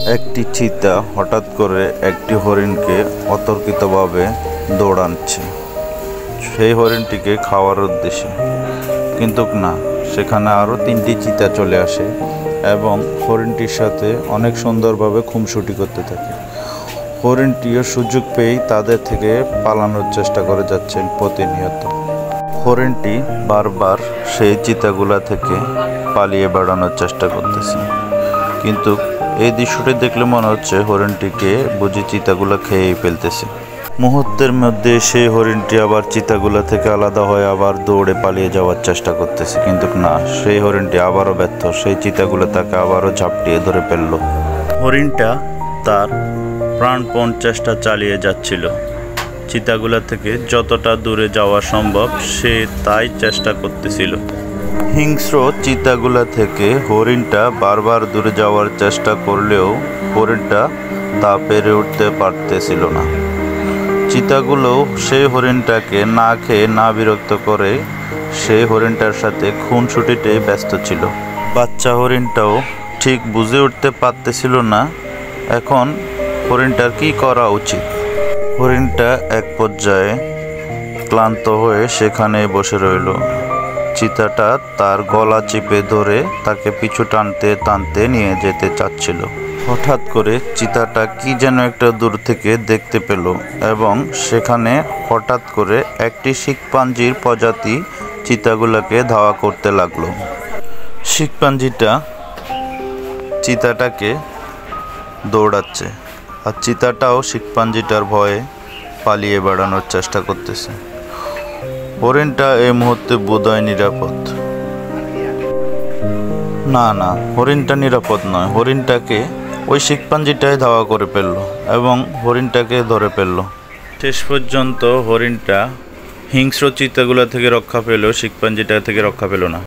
একটি চিতা হঠাৎ করে একটি হরিণকে অতর্কিতভাবে দৌড়াচ্ছে সেই হরিণটিকে খাওয়ার উদ্দেশ্যে, কিন্তু না, সেখানে আরও 3টি চিতা চলে আসে এবং হরিণটির সাথে অনেক সুন্দরভাবে খুনসুটি করতে থাকে। হরিণটিও সুযোগ পেয়েই তাদের থেকে পালানোর চেষ্টা করে যাচ্ছেন প্রতিনিয়ত। হরিণটি বারবার সেই চিতাগুলা থেকে পালিয়ে বেড়ানোর চেষ্টা করতেছে, কিন্তু এই দৃশ্যটি দেখলে মনে হচ্ছে হরিণটিকে বুঝি চিতাগুলা খেয়েই ফেলতেছে। মুহূর্তের মধ্যে সেই হরিণটি আবার চিতাগুলা থেকে আলাদা হয়ে আবার দৌড়ে পালিয়ে যাওয়ার চেষ্টা করতেছে, কিন্তু না, সেই হরিণটি আবারও ব্যর্থ। সেই চিতাগুলো তাকে আবারও ঝাপটিয়ে ধরে ফেলল। হরিণটা তার প্রাণপণ চেষ্টা চালিয়ে যাচ্ছিল। চিতাগুলা থেকে যতটা দূরে যাওয়া সম্ভব সে তাই চেষ্টা করতেছিল। হিংস্র চিতাগুলা থেকে হরিণটা বারবার দূরে যাওয়ার চেষ্টা করলেও হরিণটা তা পেরে উঠতে পারতেছিল না। চিতাগুলো সেই হরিণটাকে না খেয়ে না বিরক্ত করে সেই হরিণটার সাথে খুনসুটিতে ব্যস্ত ছিল। বাচ্চা হরিণটাও ঠিক বুঝে উঠতে পারতেছিল না এখন হরিণটার কি করা উচিত। হরিণটা এক পর্যায়ে ক্লান্ত হয়ে সেখানে বসে রইল। চিতাটা তার গলা চিপে ধরে তাকে পিছু টানতে টানতে নিয়ে যেতে চাচ্ছিল। হঠাৎ করে চিতাটা কি যেন একটা দূর থেকে দেখতে পেল এবং সেখানে হঠাৎ করে একটি শিখপাঞ্জির প্রজাতি চিতাগুলোকে ধাওয়া করতে লাগলো। শিখপাঞ্জিটা চিতাটাকে দৌড়াচ্ছে আর চিতাটাও শিখপাঞ্জিটার ভয়ে পালিয়ে বেড়ানোর চেষ্টা করতেছে। হরিণটা এই মুহূর্তে বোধহয় নিরাপদ। না, হরিণটা নিরাপদ নয়। হরিণটাকে ওই শিখপাঞ্জিটাই ধাওয়া করে ফেলল এবং হরিণটাকে ধরে ফেলল। শেষ পর্যন্ত হরিণটা হিংস্র চিতাগুলা থেকে রক্ষা পেল, শিখপাঞ্জিটা থেকে রক্ষা পেল না।